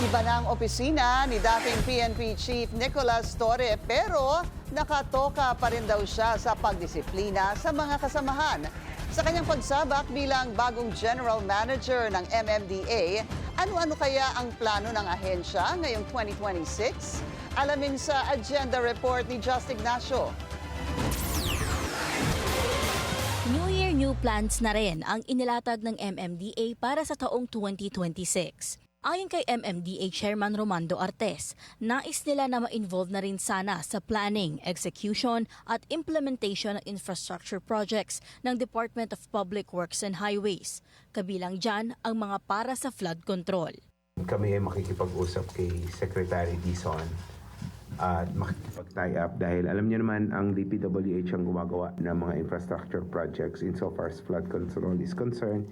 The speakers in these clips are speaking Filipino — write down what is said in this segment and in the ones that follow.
Iba na ang opisina ni dating PNP Chief Nicolas Torre pero nakatoka pa rin daw siya sa pagdisiplina sa mga kasamahan. Sa kanyang pagsabak bilang bagong General Manager ng MMDA, ano-ano kaya ang plano ng ahensya ngayong 2026? Alamin sa Agenda Report ni Just Ignacio. New Year, new plans na rin ang inilatag ng MMDA para sa taong 2026. Ayon kay MMDA Chairman Romando Artes, nais nila na ma-involve na rin sana sa planning, execution at implementation ng infrastructure projects ng Department of Public Works and Highways. Kabilang dyan ang mga para sa flood control. Kami ay makikipag-usap kay Secretary Dizon at makikipag-tie up dahil alam niyo naman ang DPWH ang gumagawa ng mga infrastructure projects insofar as flood control is concerned.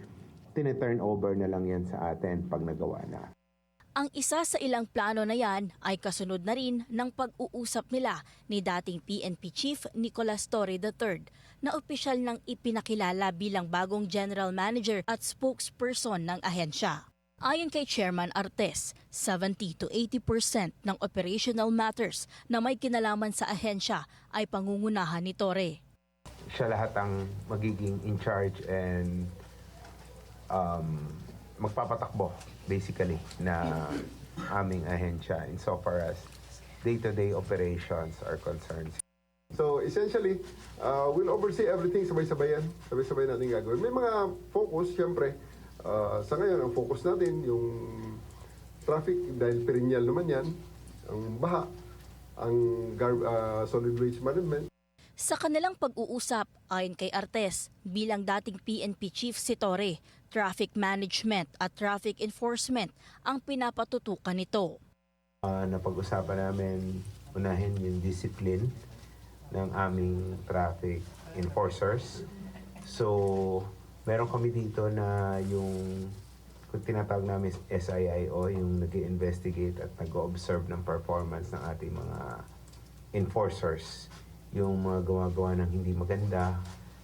Tine-turn over na lang yan sa atin pag nagawa na. Ang isa sa ilang plano na yan ay kasunod na rin ng pag-uusap nila ni dating PNP Chief Nicolas Torre III na opisyal nang ipinakilala bilang bagong General Manager at spokesperson ng ahensya. Ayon kay Chairman Artes, 70 to 80% ng operational matters na may kinalaman sa ahensya ay pangungunahan ni Torre. Siya lahat ang magiging in charge and magpapatakbo basically na aming ahensya insofar as day-to-day operations are concerned. So essentially, we'll oversee everything sabay-sabayan. Sabay-sabay natin gagawin. May mga focus, siyempre. Sa ngayon, ang focus natin, yung traffic, dahil perennial naman yan, ang baha, ang solid waste management. Sa kanilang pag-uusap, ayon kay Artes, bilang dating PNP Chief si Torre, traffic management at traffic enforcement ang pinapatutukan nito. Napag-usapan namin unahin yung discipline ng aming traffic enforcers. So, meron kami dito na yung kung tinatawag namin SIIO, yung nag-investigate at nag-observe ng performance ng ating mga enforcers. Yung mga gawa-gawa ng hindi maganda,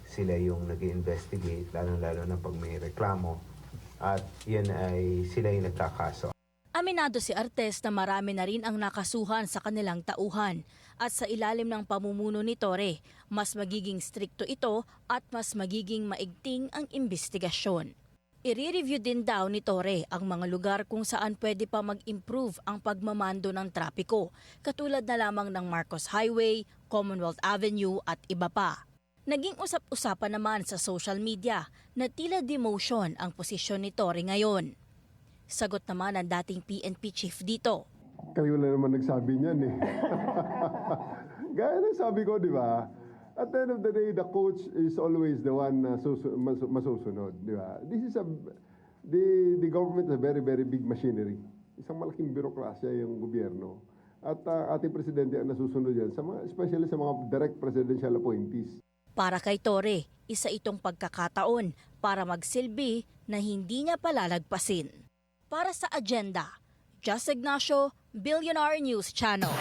sila yung nag-investigate, lalo-lalo na pag may reklamo. At yan ay sila yung nagkakaso. Aminado si Artes na marami na rin ang nakasuhan sa kanilang tauhan at sa ilalim ng pamumuno ni Torre, mas magiging strikto ito at mas magiging maigting ang imbestigasyon. I-review din daw ni Torre ang mga lugar kung saan pwede pa mag-improve ang pagmamando ng trapiko, katulad na lamang ng Marcos Highway, Commonwealth Avenue at iba pa. Naging usap-usapan naman sa social media na tila demotion ang posisyon ni Torre ngayon. Sagot naman ng dating PNP chief dito. Kayo na naman nagsabi niyan eh. Gaya ng sabi ko, di ba? At the end of the day, the coach is always the one na masusunod, di ba? The government is a very, very big machinery. Isang malaking birokrasya yung gobyerno. At ating presidente ang nasusunod yan, especially sa mga direct presidential appointees. Para kay Torre, isa itong pagkakataon para magsilbi na hindi niya palalagpasin. Para sa Agenda, Just Ignacio, Billionaire News Channel.